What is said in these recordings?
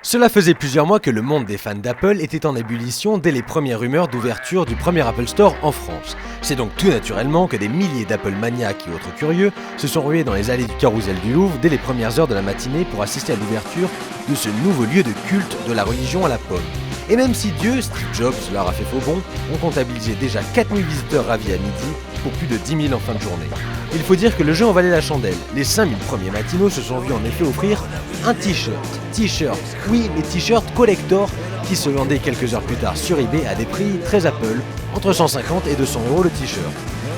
Cela faisait plusieurs mois que le monde des fans d'Apple était en ébullition dès les premières rumeurs d'ouverture du premier Apple Store en France. C'est donc tout naturellement que des milliers d'Apple maniaques et autres curieux se sont rués dans les allées du Carrousel du Louvre dès les premières heures de la matinée pour assister à l'ouverture de ce nouveau lieu de culte de la religion à la pomme. Et même si Dieu, Steve Jobs, leur a fait faux bon, on comptabilisait déjà 4000 visiteurs ravis à midi pour plus de 10 000 en fin de journée. Il faut dire que le jeu en valait la chandelle. Les 5000 premiers matinaux se sont vus en effet offrir un t-shirt, oui, les t-shirts collector qui se vendaient quelques heures plus tard sur eBay à des prix très Apple, entre 150 et 200 € le t-shirt.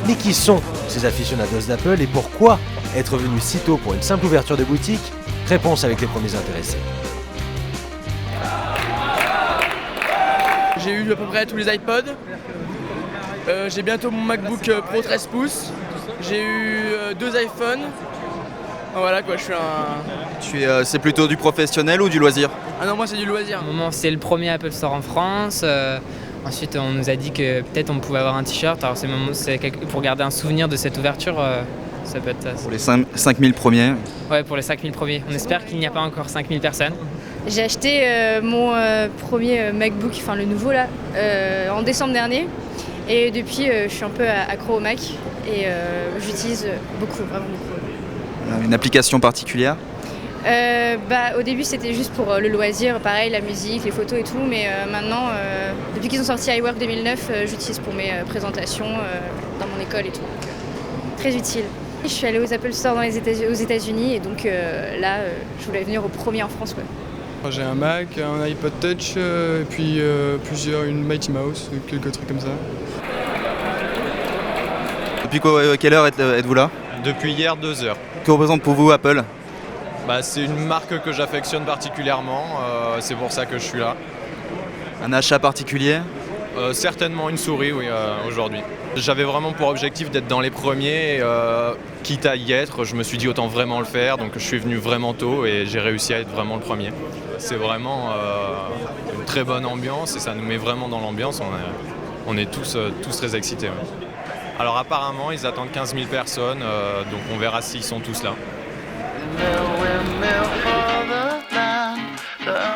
Mais qui sont ces aficionados d'Apple et pourquoi être venus si tôt pour une simple ouverture de boutique? Réponse avec les premiers intéressés. J'ai eu à peu près tous les iPods. J'ai bientôt mon MacBook Pro 13 pouces. J'ai eu 2 iPhones. Voilà quoi, je suis un... C'est plutôt du professionnel ou du loisir? Ah non, moi c'est du loisir. Au moment, c'est le premier Apple Store en France. Ensuite, on nous a dit que peut-être on pouvait avoir un t-shirt. Alors c'est pour garder un souvenir de cette ouverture, ça peut être ça. Pour les 5000 premiers? Ouais, pour les 5000 premiers. On espère qu'il n'y a pas encore 5000 personnes. J'ai acheté mon premier MacBook, enfin le nouveau là, en décembre dernier. Et depuis, je suis un peu accro au Mac et j'utilise beaucoup, vraiment beaucoup. Une application particulière? Au début, c'était juste pour le loisir, pareil, la musique, les photos et tout. Mais maintenant, depuis qu'ils ont sorti iWork 2009, j'utilise pour mes présentations dans mon école et tout. Très utile. Je suis allée aux Apple Store aux États-Unis et donc là, je voulais venir au premier en France. Ouais. J'ai un Mac, un iPod Touch, et puis une Mighty Mouse, quelques trucs comme ça. Depuis quelle heure êtes-vous là? Depuis hier, 2 heures. Que représente pour vous Apple? C'est une marque que j'affectionne particulièrement, c'est pour ça que je suis là. Un achat particulier? Certainement une souris, oui, aujourd'hui. J'avais vraiment pour objectif d'être dans les premiers, quitte à y être, je me suis dit autant vraiment le faire, donc je suis venu vraiment tôt et j'ai réussi à être vraiment le premier. C'est vraiment une très bonne ambiance et ça nous met vraiment dans l'ambiance, on est tous très excités. Ouais. Alors apparemment ils attendent 15 000 personnes, donc on verra s'ils sont tous là.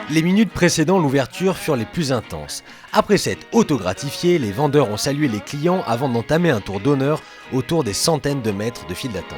Les minutes précédant l'ouverture furent les plus intenses. Après s'être auto-gratifiés, les vendeurs ont salué les clients avant d'entamer un tour d'honneur autour des centaines de mètres de file d'attente.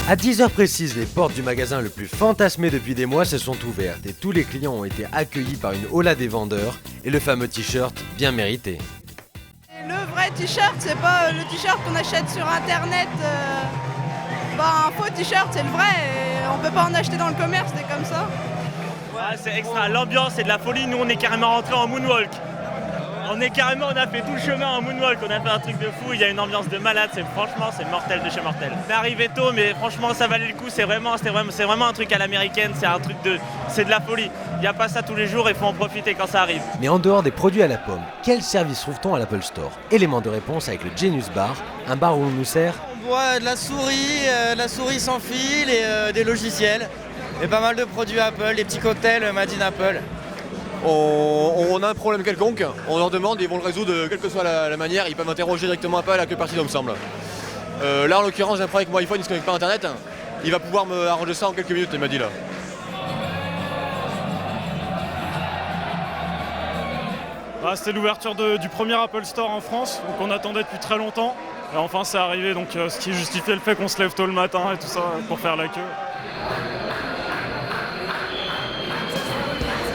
À 10h précises, les portes du magasin le plus fantasmé depuis des mois se sont ouvertes et tous les clients ont été accueillis par une hola des vendeurs et le fameux t-shirt bien mérité. Le vrai t-shirt, c'est pas le t-shirt qu'on achète sur internet. Un faux t-shirt, c'est le vrai et on peut pas en acheter dans le commerce, c'est comme ça. Ouais, c'est extra, l'ambiance c'est de la folie, nous on est carrément rentrés en moonwalk. On a fait tout le chemin en moonwalk, on a fait un truc de fou, il y a une ambiance de malade, franchement c'est mortel de chez mortel. On est arrivé tôt mais franchement ça valait le coup, c'est vraiment un truc à l'américaine, c'est de la folie. Il n'y a pas ça tous les jours, il faut en profiter quand ça arrive. Mais en dehors des produits à la pomme, quel service trouve-t-on à l'Apple Store? Élément de réponse avec le Genius Bar, un bar où on nous sert on boit de la souris sans fil et des logiciels. Et pas mal de produits Apple, des petits cocktails made in Apple. On a un problème quelconque, on leur demande, ils vont le résoudre quelle que soit la manière, ils peuvent interroger directement Apple à quelle partie il me semble. Là en l'occurrence j'ai un problème avec mon iPhone, il ne se connecte pas à internet, il va pouvoir me arranger ça en quelques minutes, il m'a dit là. C'était l'ouverture du premier Apple Store en France, donc on attendait depuis très longtemps. Et enfin c'est arrivé, donc ce qui justifiait le fait qu'on se lève tôt le matin et tout ça pour faire la queue.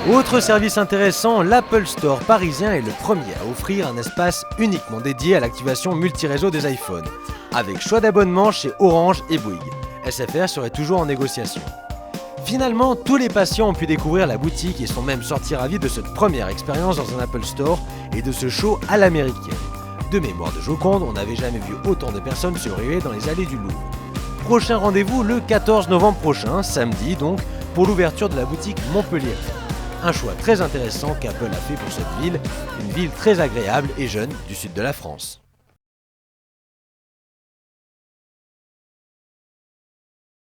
Autre service intéressant, l'Apple Store parisien est le premier à offrir un espace uniquement dédié à l'activation multiréseau des iPhones, avec choix d'abonnement chez Orange et Bouygues. SFR serait toujours en négociation. Finalement, tous les patients ont pu découvrir la boutique et sont même sortis ravis de cette première expérience dans un Apple Store et de ce show à l'américaine. De mémoire de Joconde, on n'avait jamais vu autant de personnes se ruer dans les allées du Louvre. Prochain rendez-vous le 14 novembre prochain, samedi donc, pour l'ouverture de la boutique Montpellier. Un choix très intéressant qu'Apple a fait pour cette ville, une ville très agréable et jeune du sud de la France.